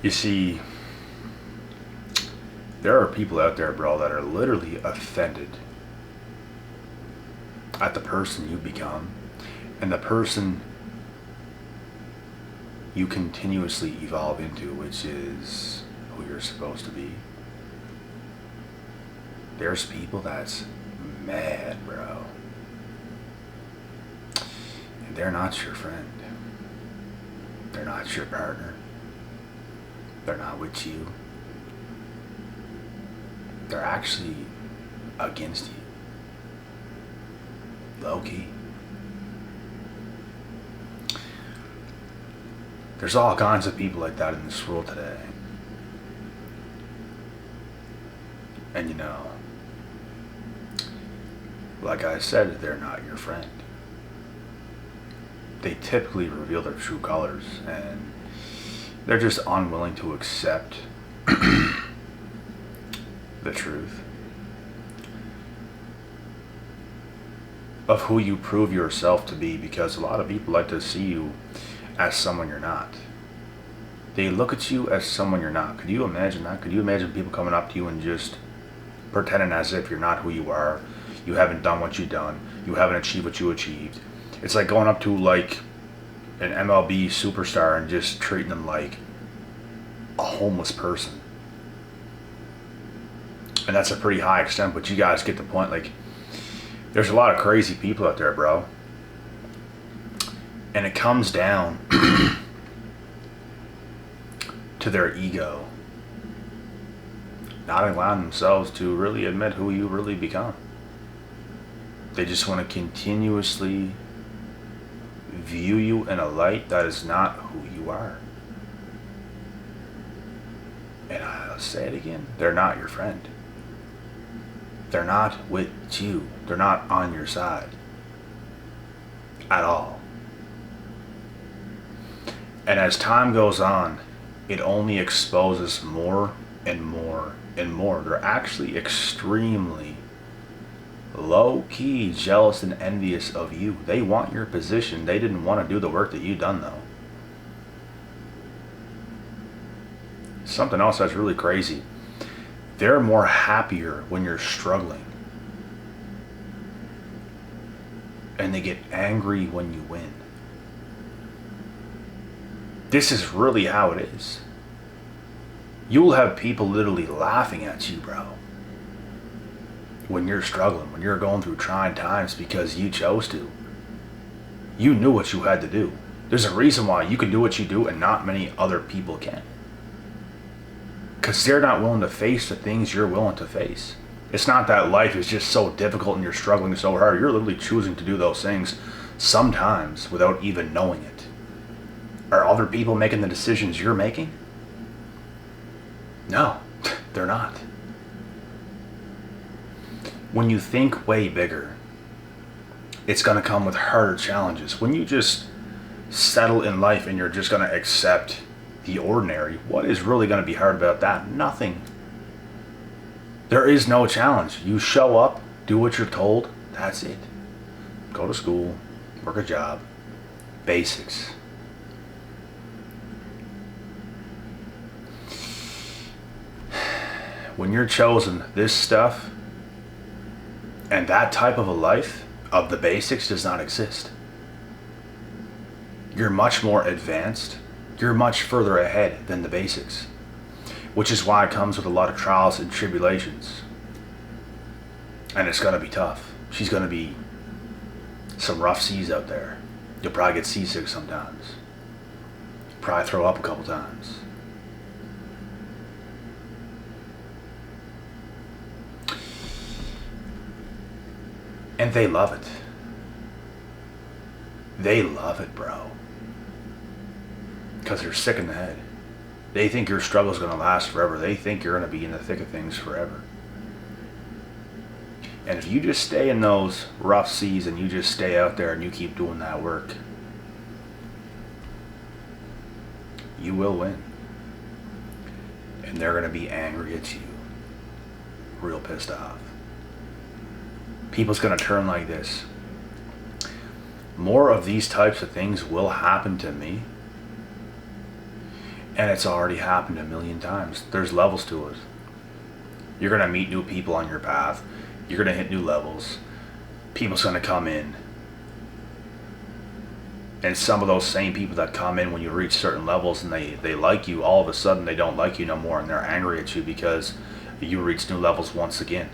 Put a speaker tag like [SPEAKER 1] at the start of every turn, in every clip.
[SPEAKER 1] You see, there are people out there, bro, that are literally offended at the person you become and the person you continuously evolve into, which is who you're supposed to be. There's people that's mad, bro. And they're not your friend. They're not your partner. They're not with you. They're actually against you. Lowkey. There's all kinds of people like that in this world today. And you know, like I said, they're not your friend. They typically reveal their true colors, and they're just unwilling to accept the truth of who you prove yourself to be, because a lot of people like to see you as someone you're not. They look at you as someone you're not. Could you imagine that? Could you imagine people coming up to you and just pretending as if you're not who you are? You haven't done what you've done. You haven't achieved what you achieved. It's like going up to like an MLB superstar and just treating them like a homeless person. And that's a pretty high extent, but you guys get the point. Like, there's a lot of crazy people out there, bro. And it comes down to their ego not allowing themselves to really admit who you really become. They just want to continuously view you in a light that is not who you are. And I'll say it again, they're not your friend. They're not with you. They're not on your side at all. And as time goes on, it only exposes more and more and more. They're actually extremely low-key jealous and envious of you. They want your position. They didn't want to do the work that you done, though. Something else that's really crazy. They're more happier when you're struggling. And they get angry when you win. This is really how it is. You will have people literally laughing at you, bro, when you're struggling, when you're going through trying times, because you chose to. You knew what you had to do. There's a reason why you can do what you do and not many other people can. Because they're not willing to face the things you're willing to face. It's not that life is just so difficult and you're struggling so hard. You're literally choosing to do those things sometimes without even knowing it. Are other people making the decisions you're making? No, they're not. When you think way bigger, it's going to come with harder challenges. When you just settle in life and you're just going to accept the ordinary, what is really going to be hard about that? Nothing. There is no challenge. You show up, do what you're told, that's it. Go to school, work a job, basics. When you're chosen this stuff, and that type of a life of the basics does not exist. You're much more advanced. You're much further ahead than the basics, which is why it comes with a lot of trials and tribulations. And it's going to be tough. She's going to be some rough seas out there. You'll probably get seasick sometimes. Probably throw up a couple times. And they love it. They love it, bro. Because they're sick in the head. They think your struggle is going to last forever. They think you're going to be in the thick of things forever. And if you just stay in those rough seas and you just stay out there and you keep doing that work, you will win. And they're going to be angry at you. Real pissed off. People's going to turn like this. More of these types of things will happen to me. And it's already happened a million times. There's levels to it. You're going to meet new people on your path. You're going to hit new levels. People's going to come in. And some of those same people that come in when you reach certain levels and they like you, all of a sudden they don't like you no more and they're angry at you because you reached new levels once again.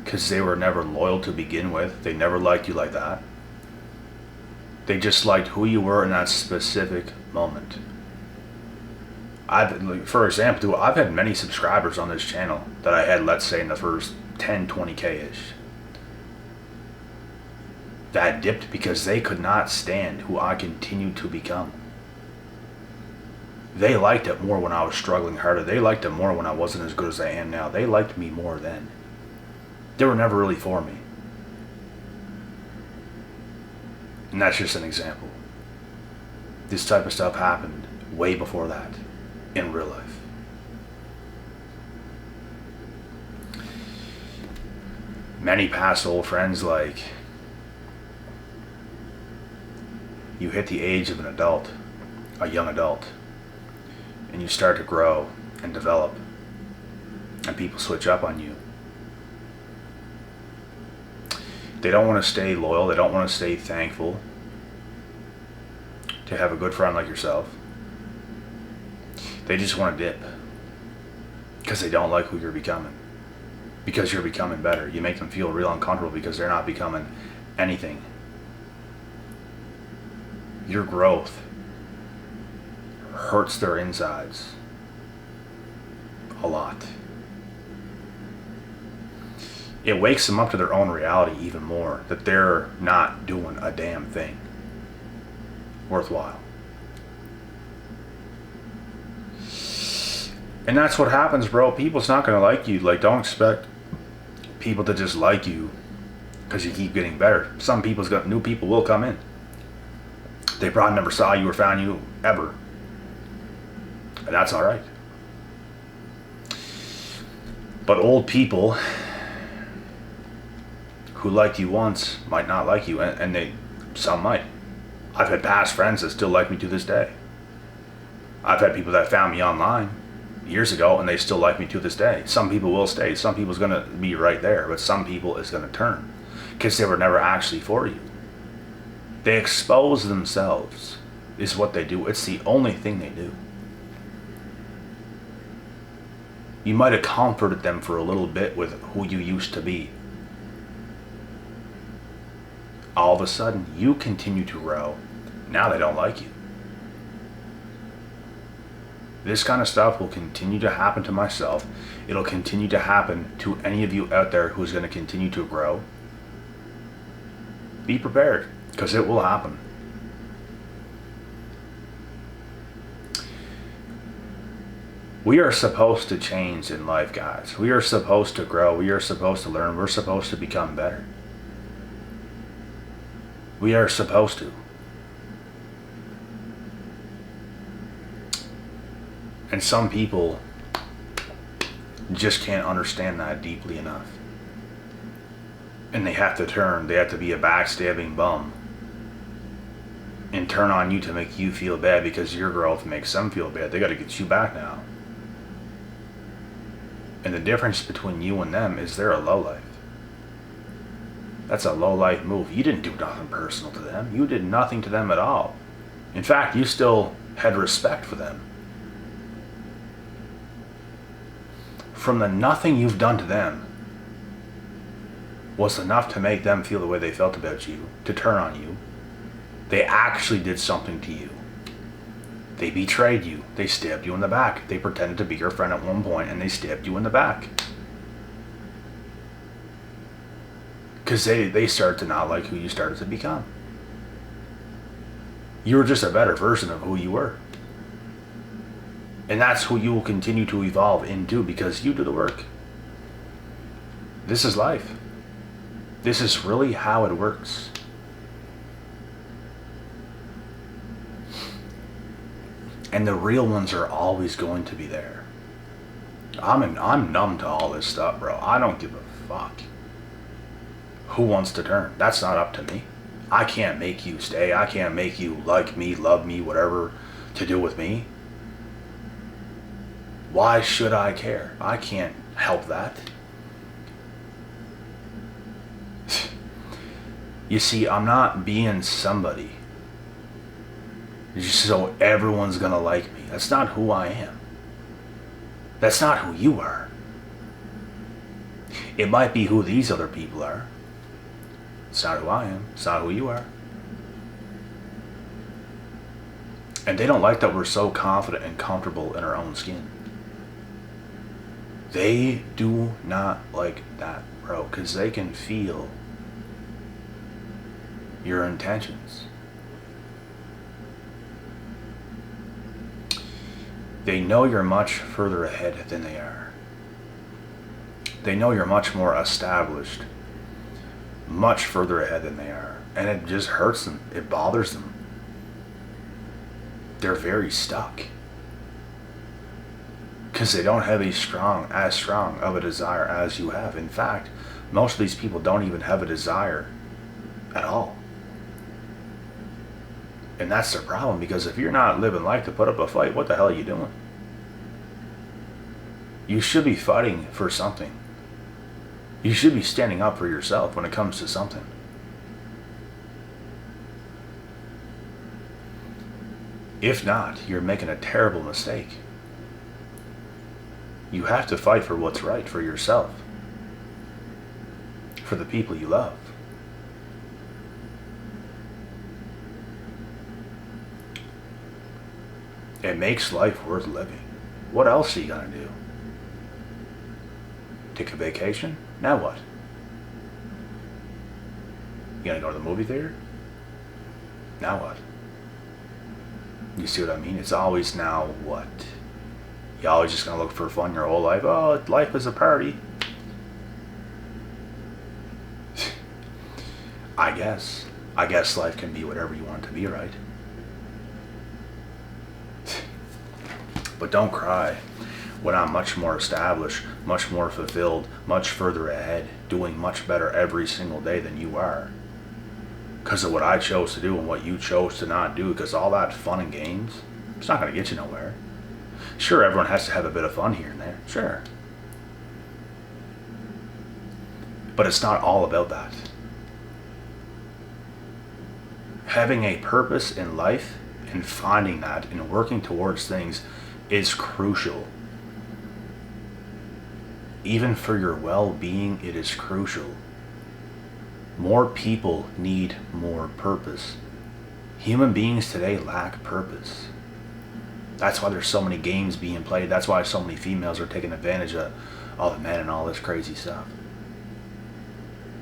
[SPEAKER 1] Because they were never loyal to begin with. They never liked you like that. They just liked who you were in that specific moment. For example, I've had many subscribers on this channel that I had, let's say, in the first 10, 20K-ish. That dipped because they could not stand who I continued to become. They liked it more when I was struggling harder. They liked it more when I wasn't as good as I am now. They liked me more then. They were never really for me. And that's just an example. This type of stuff happened way before that in real life. Many past old friends, like, you hit the age of an adult, a young adult, and you start to grow and develop, and people switch up on you. They don't want to stay loyal. They don't want to stay thankful to have a good friend like yourself. They just want to dip because they don't like who you're becoming. Because you're becoming better. You make them feel real uncomfortable because they're not becoming anything. Your growth hurts their insides a lot. It wakes them up to their own reality even more, that they're not doing a damn thing worthwhile. And that's what happens, bro. People's not going to like you. Like, don't expect people to just like you because you keep getting better. New people will come in. They probably never saw you or found you ever. And that's all right. But old people who liked you once might not like you, and some might. I've had past friends that still like me to this day. I've had people that found me online years ago and they still like me to this day. Some people will stay. Some people's going to be right there, but some people is going to turn because they were never actually for you. They expose themselves is what they do. It's the only thing they do. You might have comforted them for a little bit with who you used to be. All of a sudden, you continue to grow. Now they don't like you. This kind of stuff will continue to happen to myself. It'll continue to happen to any of you out there who's going to continue to grow. Be prepared, because it will happen. We are supposed to change in life, guys. We are supposed to grow. We are supposed to learn. We're supposed to become better. We are supposed to. And some people just can't understand that deeply enough. And they have to turn. They have to be a backstabbing bum and turn on you to make you feel bad because your growth makes them feel bad. They got to get you back now. And the difference between you and them is they're a lowlife. That's a low-life move. You didn't do nothing personal to them. You did nothing to them at all. In fact, you still had respect for them. From the nothing you've done to them was enough to make them feel the way they felt about you, to turn on you. They actually did something to you. They betrayed you. They stabbed you in the back. They pretended to be your friend at one point and they stabbed you in the back. Because they started to not like who you started to become. You were just a better version of who you were. And that's who you will continue to evolve into because you do the work. This is life. This is really how it works. And the real ones are always going to be there. I'm numb to all this stuff, bro. I don't give a fuck who wants to turn. That's not up to me. I can't make you stay. I can't make you like me, love me, whatever. to do with me. Why should I care? I can't help that. You see, I'm not being somebody just so everyone's gonna like me. That's not who I am. That's not who you are. It might be who these other people are. It's not who I am. It's not who you are. And they don't like that we're so confident and comfortable in our own skin. They do not like that, bro, because they can feel your intentions. They know you're much further ahead than they are. They know you're much more established, much further ahead than they are. And it just hurts them. It bothers them. They're very stuck. Because they don't have as strong of a desire as you have. In fact, most of these people don't even have a desire at all. And that's their problem, because if you're not living life to put up a fight, what the hell are you doing? You should be fighting for something. You should be standing up for yourself when it comes to something. If not, you're making a terrible mistake. You have to fight for what's right for yourself, for the people you love. It makes life worth living. What else are you gonna do? Take a vacation? Now what? You gonna go to the movie theater? Now what? You see what I mean? It's always now what? You always just gonna look for fun your whole life? Oh, life is a party. I guess life can be whatever you want it to be, right? But don't cry when I'm much more established, much more fulfilled, much further ahead, doing much better every single day than you are. Because of what I chose to do and what you chose to not do. Because all that fun and games, it's not going to get you nowhere. Sure, everyone has to have a bit of fun here and there. Sure. But it's not all about that. Having a purpose in life and finding that and working towards things is crucial. Even for your well-being, it is crucial. More people need more purpose. Human beings today lack purpose. That's why there's so many games being played. That's why so many females are taking advantage of all the men and all this crazy stuff.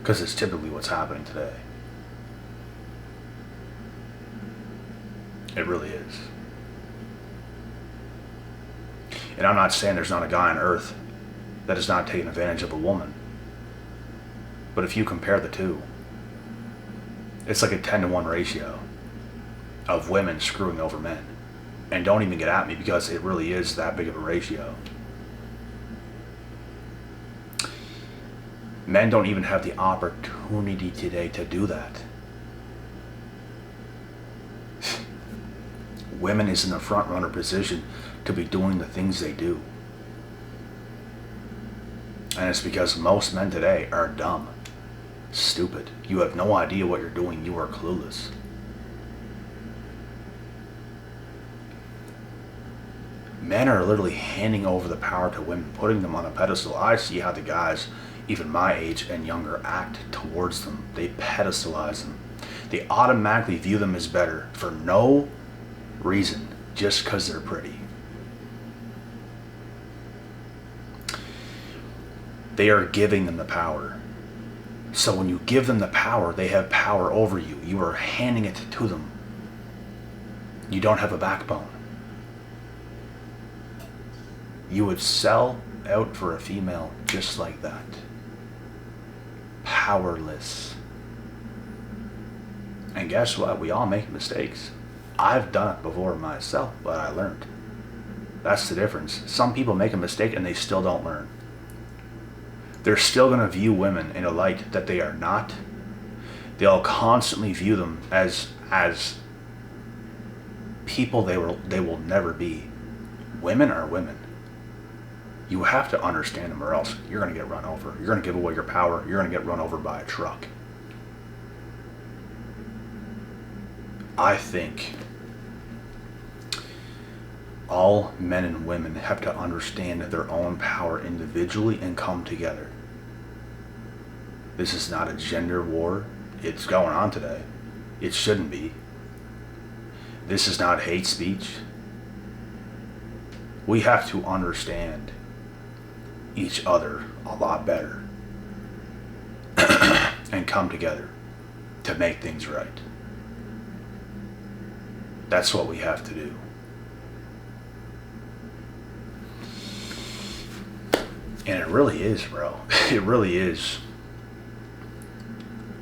[SPEAKER 1] Because it's typically what's happening today. It really is. And I'm not saying there's not a guy on earth that is not taking advantage of a woman. But if you compare the two, it's like a 10-to-1 ratio of women screwing over men. And don't even get at me, because it really is that big of a ratio. Men don't even have the opportunity today to do that. Women is in a front runner position to be doing the things they do. And it's because most men today are dumb, stupid. You have no idea what you're doing. You are clueless. Men are literally handing over the power to women, putting them on a pedestal. I see how the guys, even my age and younger, act towards them. They pedestalize them. They automatically view them as better for no reason, just because they're pretty. They are giving them the power. So when you give them the power, they have power over you. You are handing it to them. You don't have a backbone. You would sell out for a female just like that. Powerless. And guess what? We all make mistakes. I've done it before myself, but I learned. That's the difference. Some people make a mistake and they still don't learn. They're still going to view women in a light that they are not. They'll constantly view them as people they will never be. Women are women. You have to understand them or else you're going to get run over. You're going to give away your power. You're going to get run over by a truck. I think all men and women have to understand their own power individually and come together. This is not a gender war. It's going on today. It shouldn't be. This is not hate speech. We have to understand each other a lot better and come together to make things right. That's what we have to do. And it really is, bro. It really is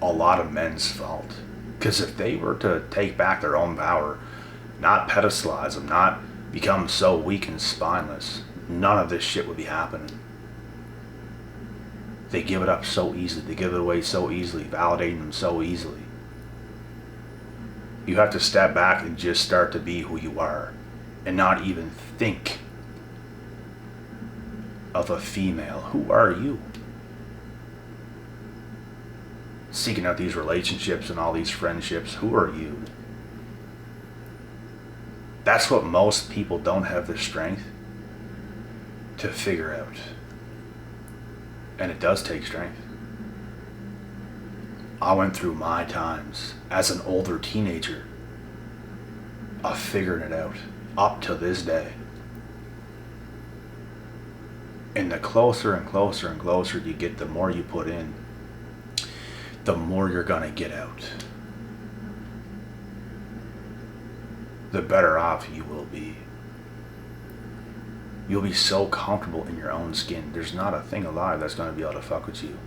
[SPEAKER 1] a lot of men's fault. Because if they were to take back their own power, not pedestalize them, not become so weak and spineless, none of this shit would be happening. They give it up so easily. They give it away so easily, validating them so easily. You have to step back and just start to be who you are and not even think of a female. Who are you? Seeking out these relationships and all these friendships, who are you? That's what most people don't have the strength to figure out. And it does take strength. I went through my times as an older teenager of figuring it out up to this day. And the closer and closer and closer you get, the more you put in, the more you're gonna get out. The better off you will be. You'll be so comfortable in your own skin. There's not a thing alive that's gonna be able to fuck with you.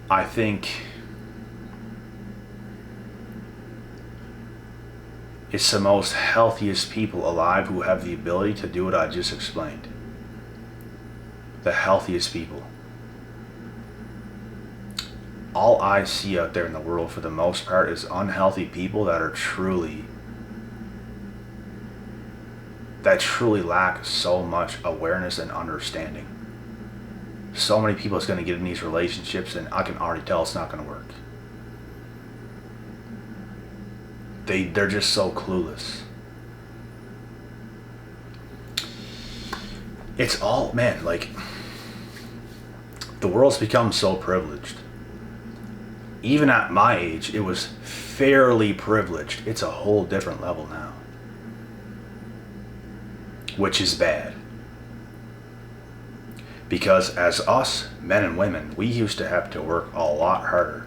[SPEAKER 1] I think it's the most healthiest people alive who have the ability to do what I just explained. The healthiest people. All I see out there in the world for the most part is unhealthy people that truly lack so much awareness and understanding. So many people is going to get in these relationships and I can already tell it's not going to work. They're just so clueless. It's all, man, like, the world's become so privileged. Even at my age, it was fairly privileged. It's a whole different level now. Which is bad. Because as us, men and women, we used to have to work a lot harder.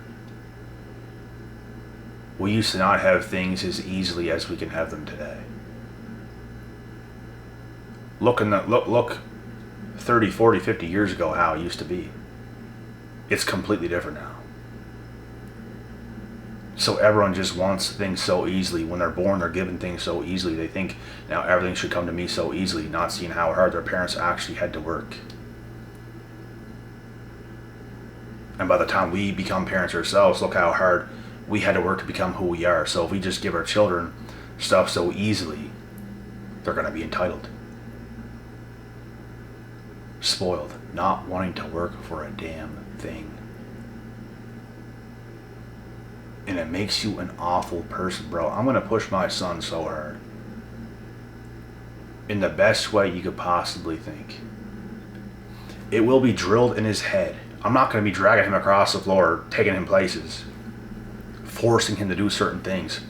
[SPEAKER 1] We used to not have things as easily as we can have them today. Look 30, 40, 50 years ago how it used to be. It's completely different now. So everyone just wants things so easily. When they're born, they're given things so easily. They think now everything should come to me so easily, not seeing how hard their parents actually had to work. And by the time we become parents ourselves, look how hard we had to work to become who we are. So if we just give our children stuff so easily, they're going to be entitled. Spoiled. Not wanting to work for a damn thing. And it makes you an awful person, bro. I'm going to push my son so hard. In the best way you could possibly think. It will be drilled in his head. I'm not going to be dragging him across the floor, taking him places, forcing him to do certain things.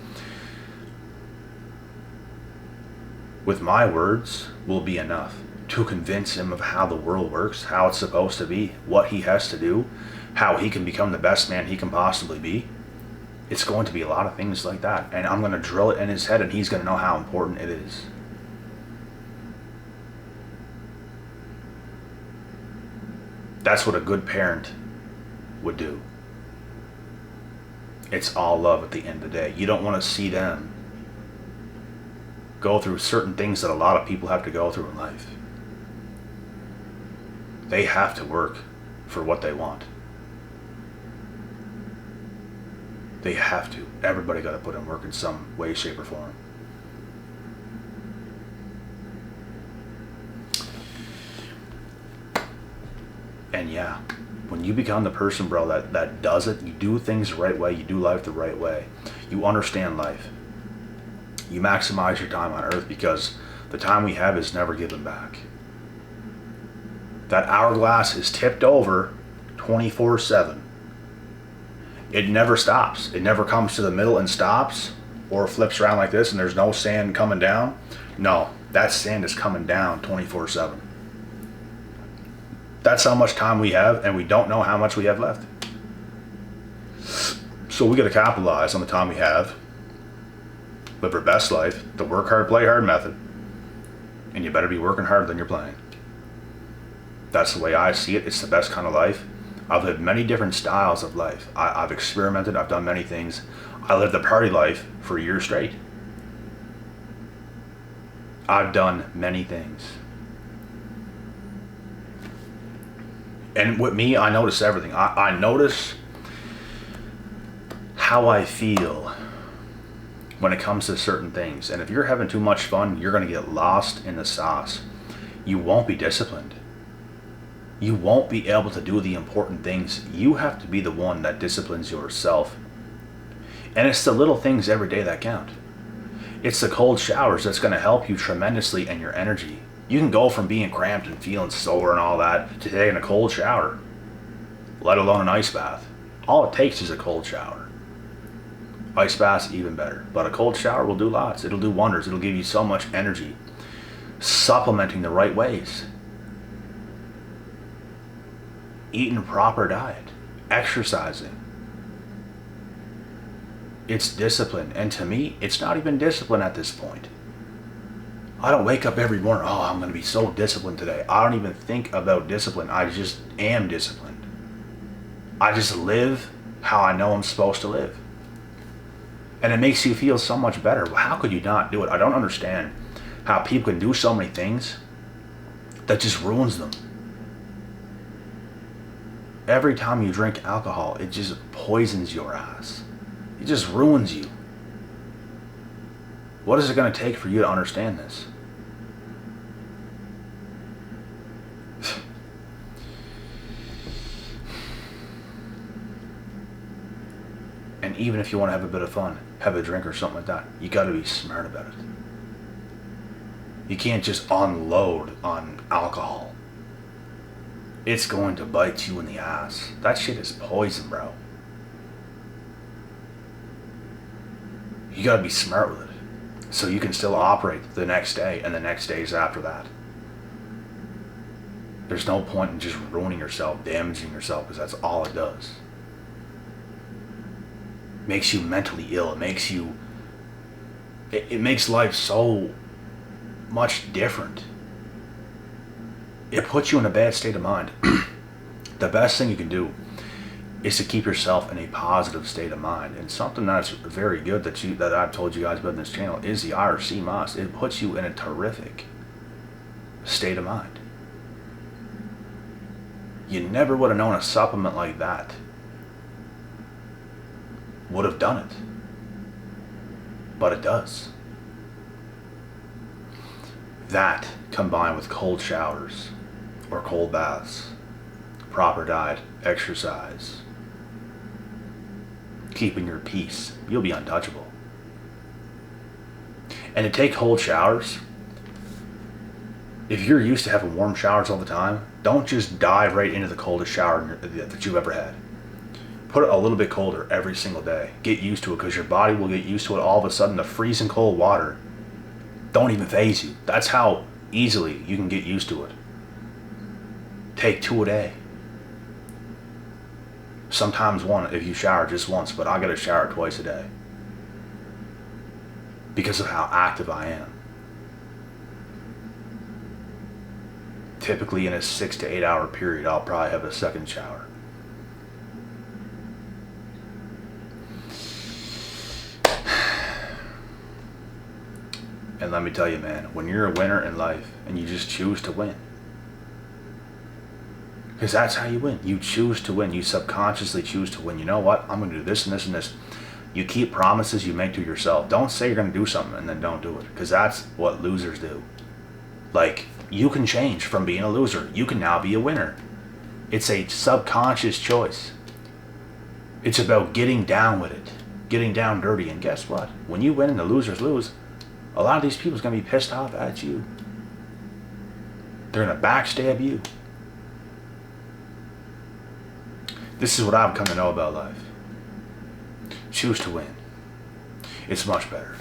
[SPEAKER 1] With my words will be enough to convince him of how the world works, how it's supposed to be, what he has to do, how he can become the best man he can possibly be. It's going to be a lot of things like that. And I'm going to drill it in his head and he's going to know how important it is. That's what a good parent would do. It's all love at the end of the day. You don't want to see them go through certain things that a lot of people have to go through in life. They have to work for what they want. They have to. Everybody got to put in work in some way, shape, or form. And yeah, when you become the person, bro, that does it, you do things the right way, you do life the right way, you understand life, you maximize your time on earth, because the time we have is never given back. That hourglass is tipped over 24/7. It never stops. It never comes to the middle and stops, or flips around like this and there's no sand coming down. No, that sand is coming down 24/7. That's how much time we have, and we don't know how much we have left. So we got to capitalize on the time we have, live our best life, the work hard, play hard method, and you better be working harder than you're playing. That's the way I see it. It's the best kind of life. I've lived many different styles of life. I've experimented. I've done many things. I lived the party life for years straight. I've done many things. And with me, I notice everything. I notice how I feel when it comes to certain things. And if you're having too much fun, you're going to get lost in the sauce. You won't be disciplined. You won't be able to do the important things. You have to be the one that disciplines yourself. And it's the little things every day that count. It's the cold showers that's going to help you tremendously in your energy. You can go from being cramped and feeling sore and all that to taking a cold shower, let alone an ice bath. All it takes is a cold shower. Ice bath's even better, but a cold shower will do lots. It'll do wonders. It'll give you so much energy. Supplementing the right ways. Eating a proper diet, exercising. It's discipline. And to me, it's not even discipline at this point. I don't wake up every morning, oh, I'm going to be so disciplined today. I don't even think about discipline. I just am disciplined. I just live how I know I'm supposed to live. And it makes you feel so much better. Well, how could you not do it? I don't understand how people can do so many things that just ruins them. Every time you drink alcohol, it just poisons your ass. It just ruins you. What is it going to take for you to understand this? And even if you want to have a bit of fun, have a drink or something like that, you got to be smart about it. You can't just unload on alcohol. It's going to bite you in the ass. That shit is poison, bro. You gotta be smart with it, so you can still operate the next day and the next days after that. There's no point in just ruining yourself, damaging yourself, because that's all it does. It makes you mentally ill. It makes life so much different. It puts you in a bad state of mind. The best thing you can do is to keep yourself in a positive state of mind. And something that's very good that I've told you guys about in this channel is the IRC Moss. It puts you in a terrific state of mind. You never would have known a supplement like that would have done it. But it does. That combined with cold showers or cold baths, proper diet, exercise, keeping your peace, you'll be untouchable. And to take cold showers, if you're used to having warm showers all the time, don't just dive right into the coldest shower that you've ever had. Put it a little bit colder every single day. Get used to it, because your body will get used to it. All of a sudden, the freezing cold water don't even faze you. That's how easily you can get used to it. Take 2 a day. Sometimes 1 if you shower just once, but I gotta shower twice a day because of how active I am. Typically in a 6 to 8 hour period, I'll probably have a second shower. And let me tell you, man, when you're a winner in life and you just choose to win, because that's how you win. You choose to win. You subconsciously choose to win. You know what? I'm going to do this and this and this. You keep promises you make to yourself. Don't say you're going to do something and then don't do it, because that's what losers do. Like, you can change from being a loser. You can now be a winner. It's a subconscious choice. It's about getting down with it, getting down dirty. And guess what? When you win and the losers lose, a lot of these people's going to be pissed off at you. They're going to backstab you. This is what I've come to know about life. Choose to win. It's much better.